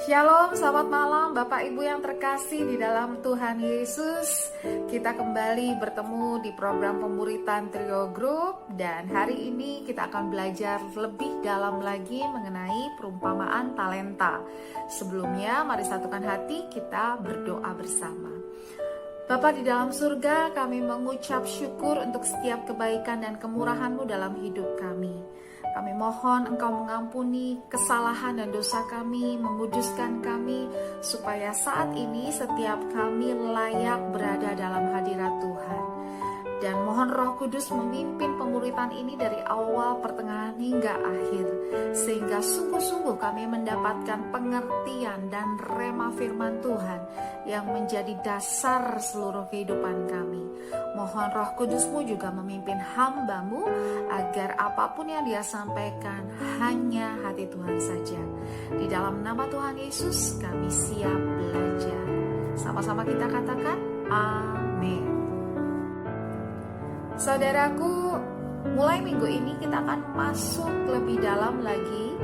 Shalom, selamat malam Bapak Ibu yang terkasih di dalam Tuhan Yesus. Kita kembali bertemu di program pemuritan Trio Group. Dan hari ini kita akan belajar lebih dalam lagi mengenai perumpamaan talenta. Sebelumnya mari satukan hati, kita berdoa bersama. Bapa di dalam surga, kami mengucap syukur untuk setiap kebaikan dan kemurahan-Mu dalam hidup kami. Kami mohon Engkau mengampuni kesalahan dan dosa kami, menguduskan kami, supaya saat ini setiap kami layak berada dalam hadirat Tuhan. Dan mohon Roh Kudus memimpin pemuritan ini dari awal, pertengahan hingga akhir, sehingga sungguh-sungguh kami mendapatkan pengertian dan rema firman Tuhan yang menjadi dasar seluruh kehidupan kami. Mohon Roh Kudus-Mu juga memimpin hamba-Mu agar apapun yang Dia sampaikan hanya hati Tuhan saja. Di dalam nama Tuhan Yesus kami siap belajar. Sama-sama kita katakan amin. Saudaraku, mulai minggu ini kita akan masuk lebih dalam lagi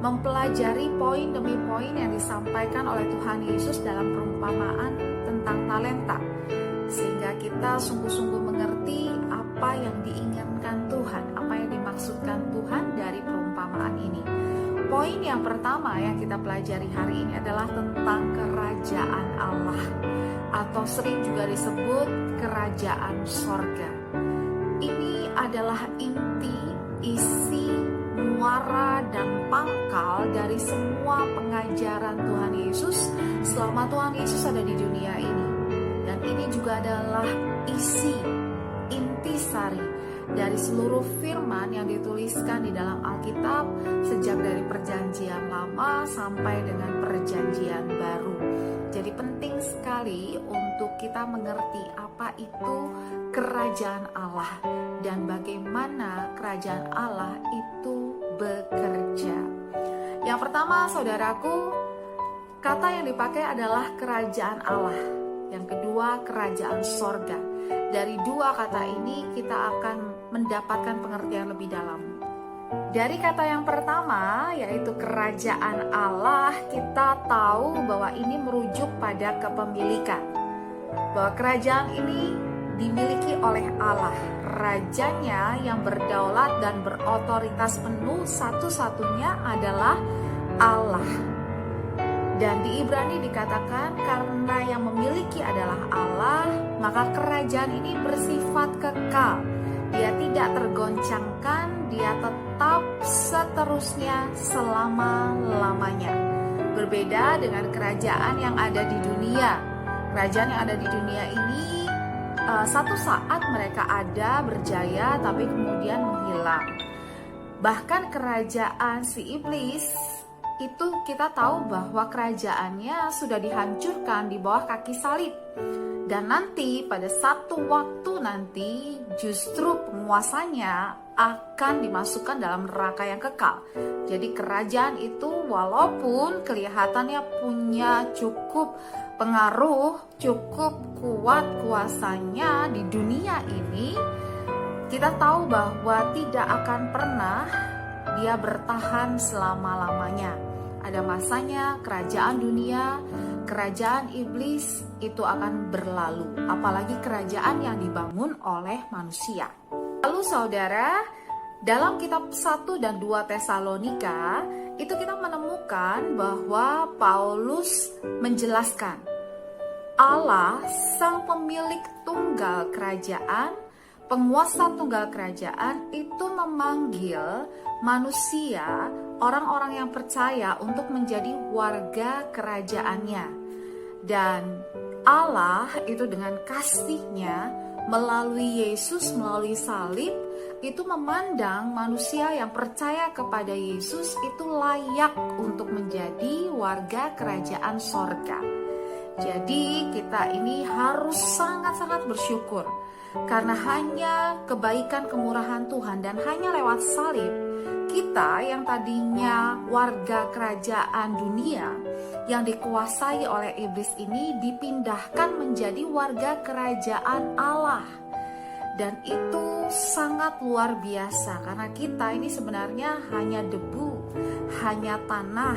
mempelajari poin demi poin yang disampaikan oleh Tuhan Yesus dalam perumpamaan tentang talenta, sehingga kita sungguh-sungguh mengerti apa yang diinginkan Tuhan, apa yang dimaksudkan Tuhan dari perumpamaan ini. Poin yang pertama yang kita pelajari hari ini adalah tentang kerajaan Allah, atau sering juga disebut kerajaan sorga. Ini adalah inti, isi, muara, dan pangkal dari semua pengajaran Tuhan Yesus selama Tuhan Yesus ada di dunia ini. Dan ini juga adalah isi, intisari dari seluruh firman yang dituliskan di dalam Alkitab sejak dari Perjanjian Lama sampai dengan Perjanjian Baru. Jadi penting sekali untuk kita mengerti apa itu kerajaan Allah dan bagaimana kerajaan Allah itu bekerja. Yang pertama, saudaraku, kata yang dipakai adalah kerajaan Allah. Yang kedua, kerajaan sorga. Dari dua kata ini kita akan mendapatkan pengertian lebih dalam. Dari kata yang pertama, yaitu kerajaan Allah, kita tahu bahwa ini merujuk pada kepemilikan. Bahwa kerajaan ini dimiliki oleh Allah. Rajanya yang berdaulat dan berotoritas penuh satu-satunya adalah Allah. Dan di Ibrani dikatakan karena yang memiliki adalah Allah, maka kerajaan ini bersifat kekal. Dia tidak tergoncangkan, dia tetap seterusnya selama-lamanya. Berbeda dengan kerajaan yang ada di dunia. Kerajaan yang ada di dunia ini satu saat mereka ada, berjaya, tapi kemudian menghilang. Bahkan kerajaan si iblis itu kita tahu bahwa kerajaannya sudah dihancurkan di bawah kaki salib. Dan nanti pada satu waktu nanti justru penguasanya akan dimasukkan dalam neraka yang kekal. Jadi kerajaan itu walaupun kelihatannya punya cukup pengaruh, cukup kuat kuasanya di dunia ini, kita tahu bahwa tidak akan pernah dia bertahan selama-lamanya. Ada masanya kerajaan dunia, kerajaan iblis itu akan berlalu, apalagi kerajaan yang dibangun oleh manusia. Lalu saudara, dalam kitab 1 dan 2 Tesalonika, itu kita menemukan bahwa Paulus menjelaskan Allah sang pemilik tunggal kerajaan, penguasa tunggal kerajaan itu memanggil manusia, orang-orang yang percaya untuk menjadi warga kerajaannya. Dan Allah itu dengan kasih-Nya melalui Yesus, melalui salib, itu memandang manusia yang percaya kepada Yesus itu layak untuk menjadi warga kerajaan sorga. Jadi kita ini harus sangat-sangat bersyukur karena hanya kebaikan kemurahan Tuhan dan hanya lewat salib kita yang tadinya warga kerajaan dunia yang dikuasai oleh iblis ini dipindahkan menjadi warga kerajaan Allah. Dan itu sangat luar biasa karena kita ini sebenarnya hanya debu, hanya tanah.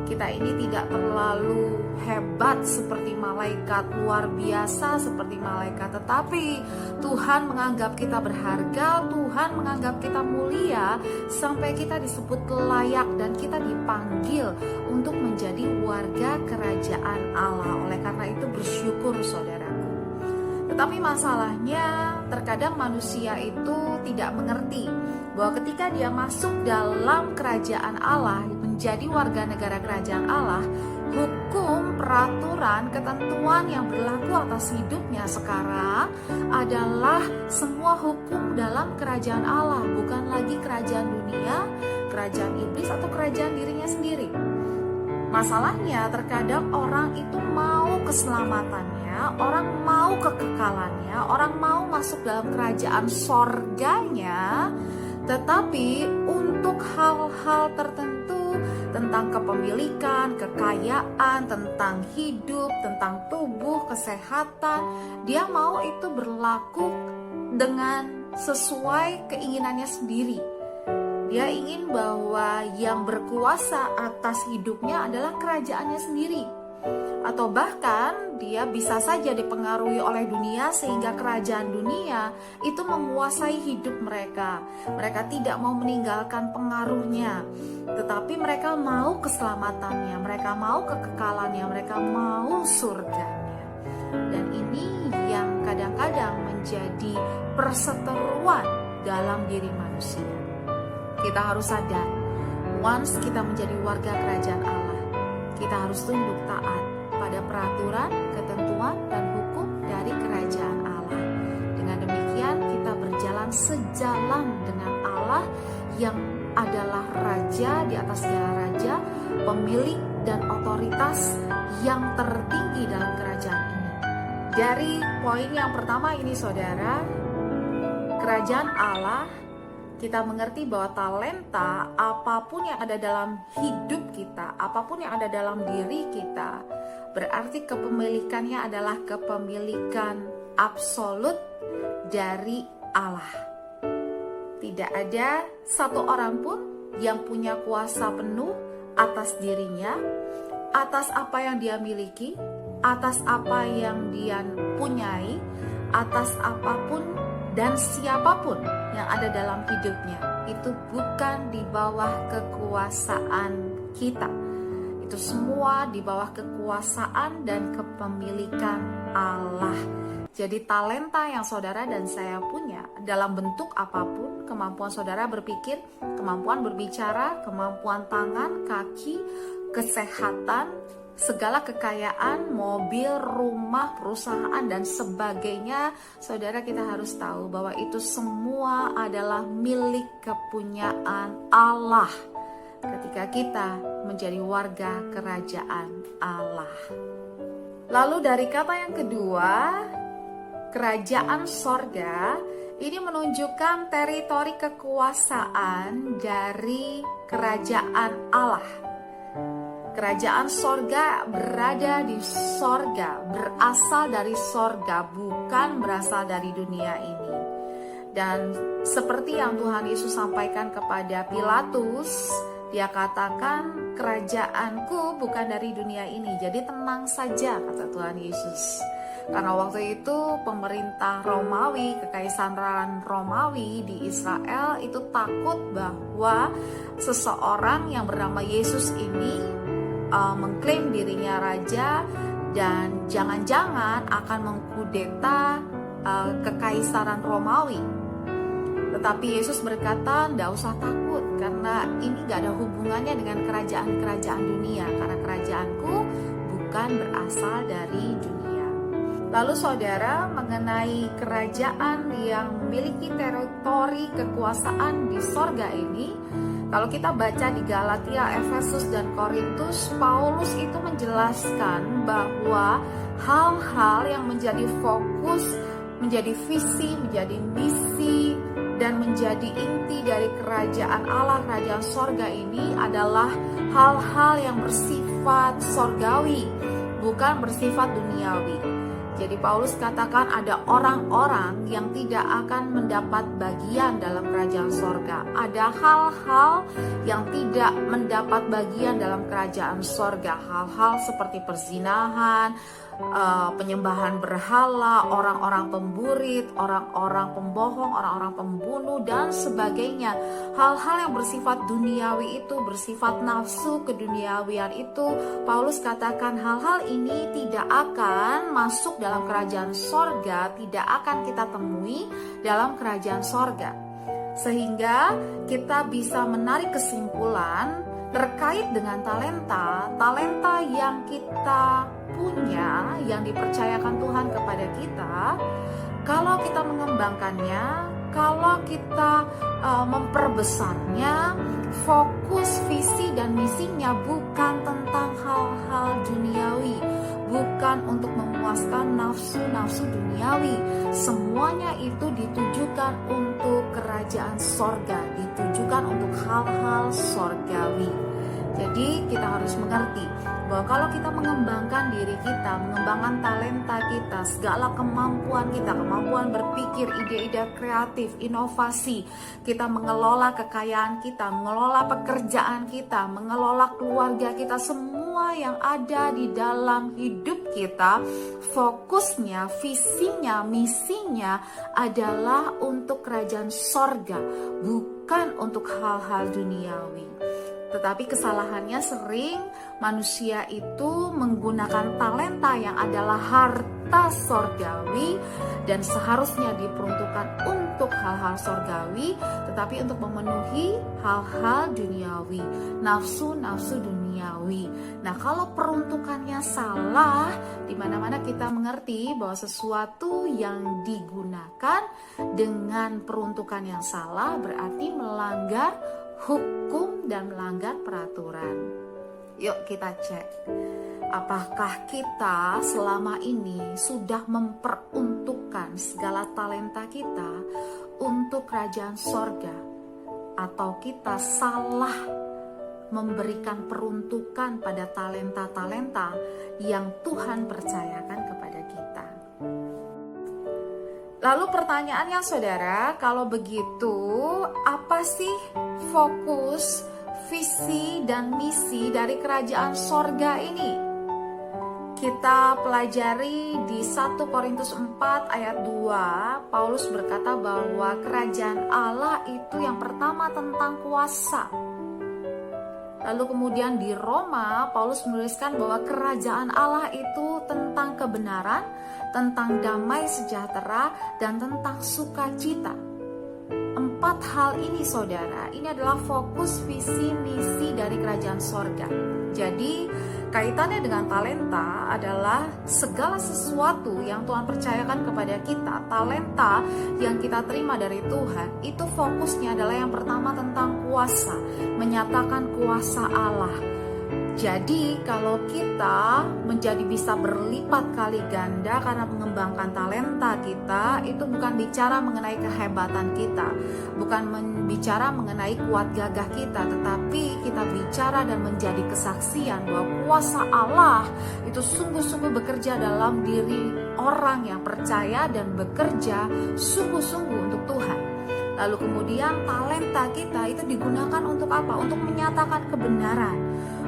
Kita ini tidak terlalu hebat seperti malaikat, luar biasa seperti malaikat, tetapi Tuhan menganggap kita berharga, Tuhan menganggap kita mulia, sampai kita disebut layak dan kita dipanggil untuk menjadi warga kerajaan Allah. Oleh karena itu bersyukur saudaraku. Tetapi masalahnya terkadang manusia itu tidak mengerti bahwa ketika dia masuk dalam kerajaan Allah, menjadi warga negara kerajaan Allah, hukum, peraturan, ketentuan yang berlaku atas hidupnya sekarang adalah semua hukum dalam kerajaan Allah, bukan lagi kerajaan dunia, kerajaan iblis atau kerajaan dirinya sendiri. Masalahnya terkadang orang itu mau keselamatannya, orang mau kekekalannya, orang mau masuk dalam kerajaan sorganya, tetapi untuk hal-hal tertentu tentang kepemilikan, kekayaan, tentang hidup, tentang tubuh, kesehatan, dia mau itu berlaku dengan sesuai keinginannya sendiri. Dia ingin bahwa yang berkuasa atas hidupnya adalah kerajaannya sendiri. Atau bahkan dia bisa saja dipengaruhi oleh dunia sehingga kerajaan dunia itu menguasai hidup mereka. Mereka tidak mau meninggalkan pengaruhnya, tetapi mereka mau keselamatannya, mereka mau kekekalannya, mereka mau surganya. Dan ini yang kadang-kadang menjadi perseteruan dalam diri manusia. Kita harus sadar, once kita menjadi warga kerajaan Allah, kita harus tunduk taat pada peraturan, ketentuan, dan hukum dari kerajaan Allah. Dengan demikian kita berjalan sejalan dengan Allah yang adalah Raja di atas segala raja, pemilik dan otoritas yang tertinggi dalam kerajaan ini. Dari poin yang pertama ini saudara, kerajaan Allah, kita mengerti bahwa talenta, apapun yang ada dalam hidup kita, apapun yang ada dalam diri kita, berarti kepemilikannya adalah kepemilikan absolut dari Allah. Tidak ada satu orang pun yang punya kuasa penuh atas dirinya, atas apa yang dia miliki, atas apa yang dia punyai, atas apapun dan siapapun yang ada dalam hidupnya. Itu bukan di bawah kekuasaan kita. Itu semua di bawah kekuasaan dan kepemilikan Allah. Jadi talenta yang saudara dan saya punya dalam bentuk apapun, kemampuan saudara berpikir, kemampuan berbicara, kemampuan tangan, kaki, kesehatan, segala kekayaan, mobil, rumah, perusahaan, dan sebagainya, saudara, kita harus tahu bahwa itu semua adalah milik kepunyaan Allah ketika kita menjadi warga kerajaan Allah. Lalu dari kata yang kedua, kerajaan sorga, ini menunjukkan teritori kekuasaan dari kerajaan Allah. Kerajaan sorga berada di sorga, berasal dari sorga, bukan berasal dari dunia ini. Dan seperti yang Tuhan Yesus sampaikan kepada Pilatus, dia katakan, kerajaanku bukan dari dunia ini, jadi tenang saja, kata Tuhan Yesus. Karena waktu itu pemerintah Romawi, kekaisaran Romawi di Israel itu takut bahwa seseorang yang bernama Yesus ini mengklaim dirinya raja dan jangan-jangan akan mengkudeta kekaisaran Romawi. Tetapi Yesus berkata, tidak usah takut karena ini gak ada hubungannya dengan kerajaan-kerajaan dunia, karena kerajaanku bukan berasal dari dunia. Lalu saudara, mengenai kerajaan yang memiliki teritori kekuasaan di sorga ini, kalau kita baca di Galatia, Efesus, dan Korintus, Paulus itu menjelaskan bahwa hal-hal yang menjadi fokus, menjadi visi, menjadi misi, dan menjadi inti dari kerajaan Allah, kerajaan sorga ini adalah hal-hal yang bersifat sorgawi, bukan bersifat duniawi. Jadi Paulus katakan ada orang-orang yang tidak akan mendapat bagian dalam kerajaan sorga. Ada hal-hal yang tidak mendapat bagian dalam kerajaan sorga. Hal-hal seperti perzinahan, penyembahan berhala, orang-orang pemburit, orang-orang pembohong, orang-orang pembunuh, dan sebagainya. Hal-hal yang bersifat duniawi itu, bersifat nafsu keduniawian itu, Paulus katakan hal-hal ini tidak akan masuk dalam kerajaan sorga, tidak akan kita temui dalam kerajaan sorga. Sehingga kita bisa menarik kesimpulan terkait dengan talenta yang kita punya, yang dipercayakan Tuhan kepada kita. Kalau kita mengembangkannya, kalau kita memperbesarnya, fokus visi dan misinya bukan tentang hal-hal duniawi, bukan untuk memuaskan nafsu-nafsu duniawi. Semuanya itu ditujukan untuk kerajaan sorga, ditujukan untuk hal-hal sorgawi. Jadi kita harus mengerti bahwa kalau kita mengembangkan diri kita, mengembangkan talenta kita, segala kemampuan kita, kemampuan berpikir, ide-ide kreatif, inovasi, kita mengelola kekayaan kita, mengelola pekerjaan kita, mengelola keluarga kita, semua yang ada di dalam hidup kita, fokusnya, visinya, misinya adalah untuk kerajaan sorga, bukan untuk hal-hal duniawi. Tetapi kesalahannya sering manusia itu menggunakan talenta yang adalah harta sorgawi dan seharusnya diperuntukkan untuk hal-hal sorgawi, tetapi untuk memenuhi hal-hal duniawi, nafsu-nafsu duniawi. Nah, kalau peruntukannya salah, di mana-mana kita mengerti bahwa sesuatu yang digunakan dengan peruntukan yang salah berarti melanggar hukum dan melanggar peraturan. Yuk kita cek, apakah kita selama ini sudah memperuntukkan segala talenta kita untuk kerajaan sorga, atau kita salah memberikan peruntukan pada talenta-talenta yang Tuhan percayakan kepada kita. Lalu pertanyaannya saudara, kalau begitu apa sih fokus, visi, dan misi dari kerajaan sorga ini? Kita pelajari di 1 Korintus 4 ayat 2, Paulus berkata bahwa kerajaan Allah itu yang pertama tentang kuasa. Lalu kemudian di Roma, Paulus menuliskan bahwa kerajaan Allah itu tentang kebenaran, tentang damai sejahtera, dan tentang sukacita. 4 hal ini saudara, ini adalah fokus visi misi dari kerajaan sorga. Jadi kaitannya dengan talenta adalah segala sesuatu yang Tuhan percayakan kepada kita. Talenta yang kita terima dari Tuhan, itu fokusnya adalah yang pertama tentang kuasa, menyatakan kuasa Allah. Jadi kalau kita menjadi bisa berlipat kali ganda karena mengembangkan talenta kita, itu bukan bicara mengenai kehebatan kita, bukan bicara mengenai kuat gagah kita, tetapi kita bicara dan menjadi kesaksian bahwa kuasa Allah itu sungguh-sungguh bekerja dalam diri orang yang percaya dan bekerja sungguh-sungguh untuk Tuhan. Lalu kemudian talenta kita itu digunakan untuk apa? Untuk menyatakan kebenaran,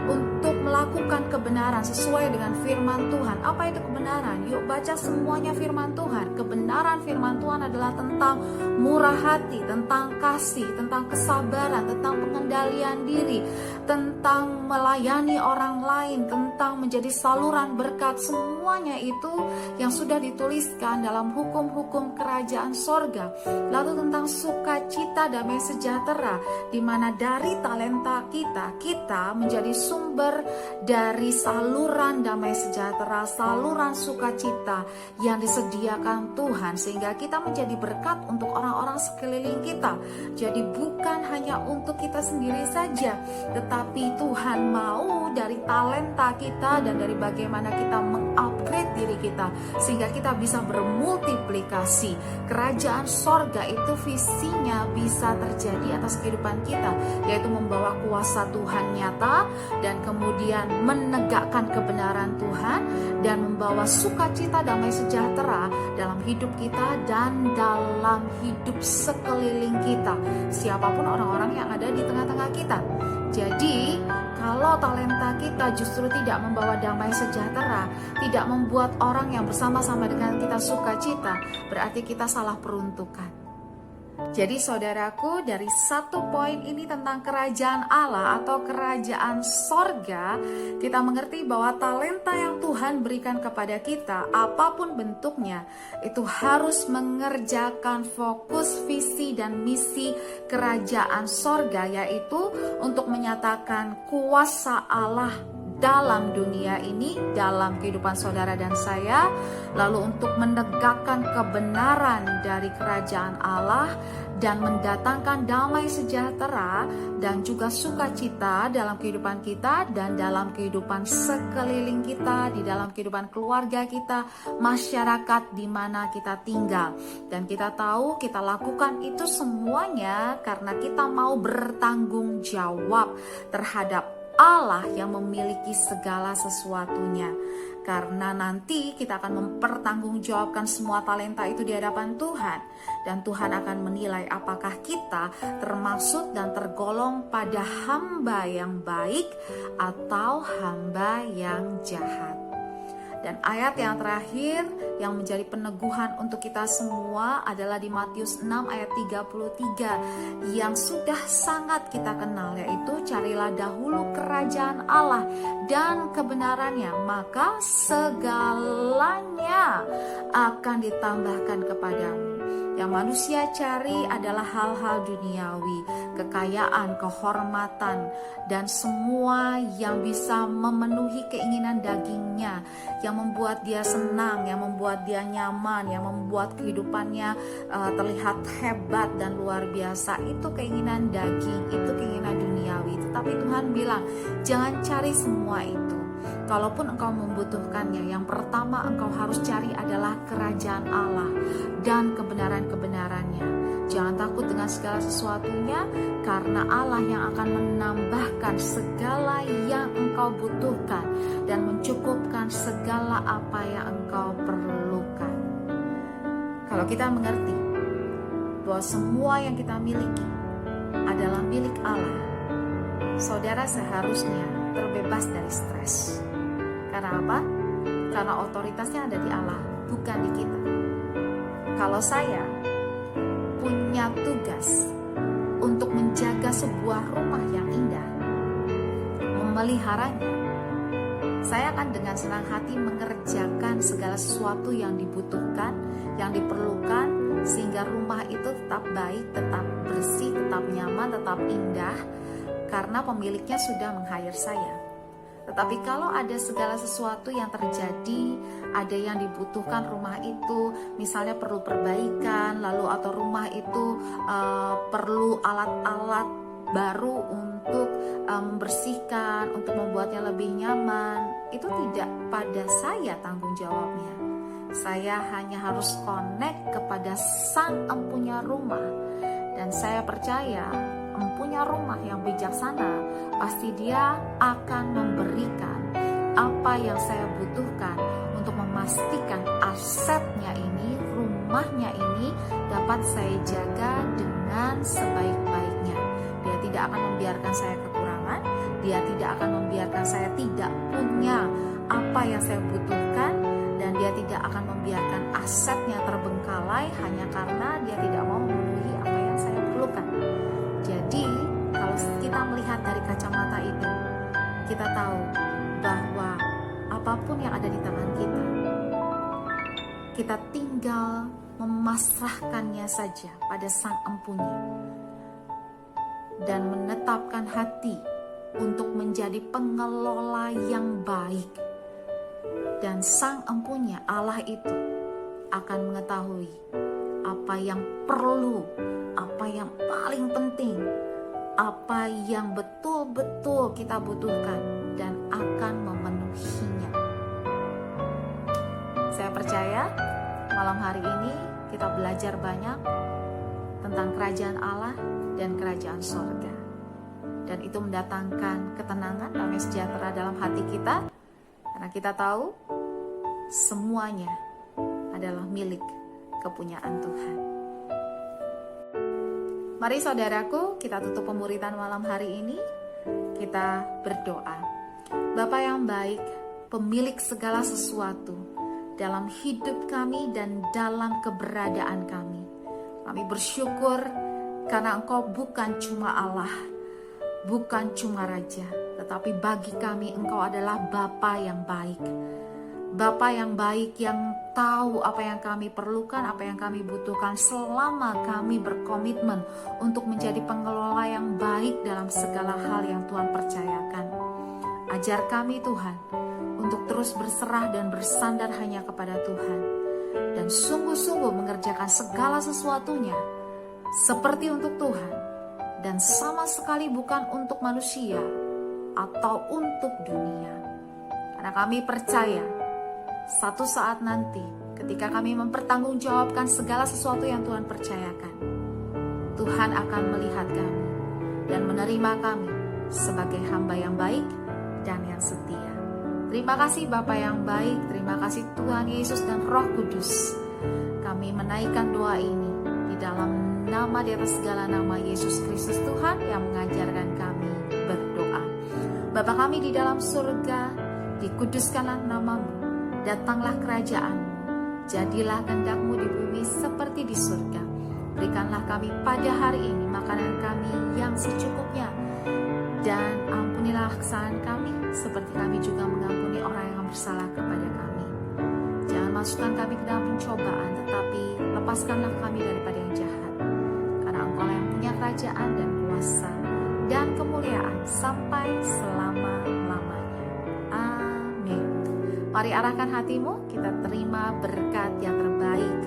untuk melakukan kebenaran sesuai dengan firman Tuhan. Apa itu kebenaran? Yuk baca semuanya firman Tuhan. Kebenaran firman Tuhan adalah tentang murah hati, tentang kasih, tentang kesabaran, tentang pengendalian diri, tentang melayani orang lain, tentang menjadi saluran berkat. Semuanya itu yang sudah dituliskan dalam hukum-hukum kerajaan sorga. Lalu tentang sukacita, damai sejahtera, di mana dari talenta kita menjadi sumber dari saluran damai sejahtera, saluran sukacita yang disediakan Tuhan, sehingga kita menjadi berkat untuk orang-orang sekeliling kita. Jadi bukan hanya untuk kita sendiri saja, tetapi Tuhan mau dari talenta kita dan dari bagaimana kita mengupgrade diri kita, sehingga kita bisa bermultiplikasi. Kerajaan sorga itu visinya bisa terjadi atas kehidupan kita, yaitu membawa kuasa Tuhan nyata, dan kemudian kemudian menegakkan kebenaran Tuhan dan membawa sukacita, damai sejahtera dalam hidup kita dan dalam hidup sekeliling kita, siapapun orang-orang yang ada di tengah-tengah kita. Jadi kalau talenta kita justru tidak membawa damai sejahtera, tidak membuat orang yang bersama-sama dengan kita sukacita, berarti kita salah peruntukan. Jadi saudaraku, dari satu poin ini tentang kerajaan Allah atau kerajaan sorga, kita mengerti bahwa talenta yang Tuhan berikan kepada kita, apapun bentuknya, itu harus mengerjakan fokus, visi, dan misi kerajaan sorga, yaitu untuk menyatakan kuasa Allah dalam dunia ini, dalam kehidupan saudara dan saya, lalu untuk menegakkan kebenaran dari kerajaan Allah dan mendatangkan damai sejahtera dan juga sukacita dalam kehidupan kita dan dalam kehidupan sekeliling kita, di dalam kehidupan keluarga kita, masyarakat di mana kita tinggal. Dan kita tahu kita lakukan itu semuanya karena kita mau bertanggung jawab terhadap Allah yang memiliki segala sesuatunya. Karena nanti kita akan mempertanggungjawabkan semua talenta itu di hadapan Tuhan. Dan Tuhan akan menilai apakah kita termasuk dan tergolong pada hamba yang baik atau hamba yang jahat. Dan ayat yang terakhir yang menjadi peneguhan untuk kita semua adalah di Matius 6 ayat 33 yang sudah sangat kita kenal, yaitu carilah dahulu kerajaan Allah dan kebenarannya, maka segalanya akan ditambahkan kepadamu. Yang manusia cari adalah hal-hal duniawi, kekayaan, kehormatan, dan semua yang bisa memenuhi keinginan dagingnya, yang membuat dia senang, yang membuat dia nyaman, yang membuat kehidupannya terlihat hebat dan luar biasa. Itu keinginan daging, itu keinginan duniawi. Tetapi Tuhan bilang, jangan cari semua itu. Kalaupun engkau membutuhkannya, yang pertama engkau harus cari adalah kerajaan Allah dan kebenaran-kebenarannya. Jangan takut dengan segala sesuatunya, karena Allah yang akan menambahkan segala yang engkau butuhkan dan mencukupkan segala apa yang engkau perlukan. Kalau kita mengerti bahwa semua yang kita miliki adalah milik Allah, saudara seharusnya terbebas dari stres. Karena apa? Karena otoritasnya ada di Allah, bukan di kita. Kalau saya punya tugas untuk menjaga sebuah rumah yang indah, memeliharanya, saya akan dengan senang hati mengerjakan segala sesuatu yang dibutuhkan, yang diperlukan, sehingga rumah itu tetap baik, tetap bersih, tetap nyaman, tetap indah, karena pemiliknya sudah meng-hire saya. Tetapi kalau ada segala sesuatu yang terjadi, ada yang dibutuhkan rumah itu, misalnya perlu perbaikan, lalu atau rumah itu perlu alat-alat baru untuk membersihkan, untuk membuatnya lebih nyaman, itu tidak pada saya tanggung jawabnya. Saya hanya harus connect kepada sang empunya rumah. Dan saya percaya empunya rumah yang bijaksana, pasti dia akan memberikan apa yang saya butuhkan untuk memastikan asetnya ini, rumahnya ini dapat saya jaga dengan sebaik-baiknya. Dia tidak akan membiarkan saya kekurangan, dia tidak akan membiarkan saya tidak punya apa yang saya butuhkan, dan dia tidak akan membiarkan asetnya terbengkalai hanya karena dia tidak mau memenuhi apa yang saya perlukan. Jadi, kalau kita melihat dari kacamata itu, kita tahu bahwa apapun yang ada di tangan kita tinggal memasrahkannya saja pada sang empunya dan menetapkan hati untuk menjadi pengelola yang baik. Dan sang empunya Allah itu akan mengetahui apa yang perlu, apa yang paling penting, apa yang betul-betul kita butuhkan, dan akan memenuhinya. Saya percaya malam hari ini kita belajar banyak tentang kerajaan Allah dan kerajaan sorga. dan itu mendatangkan ketenangan, damai sejahtera dalam hati kita, karena kita tahu semuanya adalah milik kepunyaan Tuhan. Mari saudaraku, kita tutup pemberitaan malam hari ini. Kita berdoa. Bapa yang baik, pemilik segala sesuatu dalam hidup kami dan dalam keberadaan kami. Kami bersyukur karena Engkau bukan cuma Allah, bukan cuma Raja, tetapi bagi kami Engkau adalah Bapa yang baik. Bapa yang baik yang tahu apa yang kami perlukan, apa yang kami butuhkan selama kami berkomitmen untuk menjadi pengelola yang baik dalam segala hal yang Tuhan percayakan. Ajar kami Tuhan untuk terus berserah dan bersandar hanya kepada Tuhan, dan sungguh-sungguh mengerjakan segala sesuatunya seperti untuk Tuhan dan sama sekali bukan untuk manusia atau untuk dunia. Karena kami percaya satu saat nanti ketika kami mempertanggungjawabkan segala sesuatu yang Tuhan percayakan, Tuhan akan melihat kami dan menerima kami sebagai hamba yang baik dan yang setia. Terima kasih Bapa yang baik, terima kasih Tuhan Yesus dan Roh Kudus. Kami menaikkan doa ini di dalam nama di atas segala nama Yesus Kristus Tuhan yang mengajarkan kami berdoa. Bapa kami di dalam surga, dikuduskanlah namamu. Datanglah kerajaan-Mu, jadilah kehendak-Mu di bumi seperti di surga. Berikanlah kami pada hari ini makanan kami yang secukupnya, dan ampunilah kesalahan kami seperti kami juga mengampuni orang yang bersalah kepada kami. Jangan masukkan kami ke dalam pencobaan, tetapi lepaskanlah kami daripada yang jahat. Karena Engkau yang punya kerajaan dan kuasa dan kemuliaan sampai selama-lamanya. Mari arahkan hatimu, kita terima berkat yang terbaik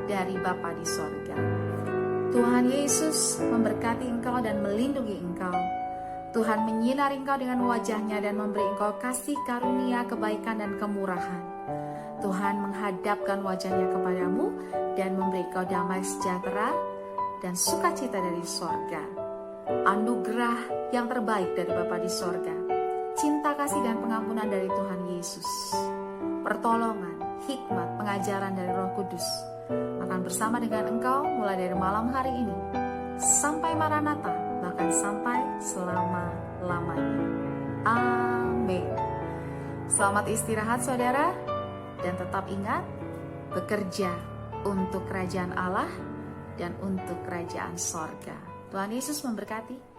dari Bapa di sorga. Tuhan Yesus memberkati engkau dan melindungi engkau. Tuhan menyinari engkau dengan wajah-Nya dan memberi engkau kasih karunia, kebaikan dan kemurahan. Tuhan menghadapkan wajah-Nya kepadamu dan memberi engkau damai sejahtera dan sukacita dari sorga. Anugerah yang terbaik dari Bapa di sorga, cinta kasih dan pengampunan dari Tuhan Yesus, pertolongan, hikmat, pengajaran dari Roh Kudus akan bersama dengan engkau mulai dari malam hari ini sampai Maranatha, bahkan sampai selama-lamanya. Amin. Selamat istirahat saudara, dan tetap ingat bekerja untuk kerajaan Allah dan untuk kerajaan sorga. Tuhan Yesus memberkati.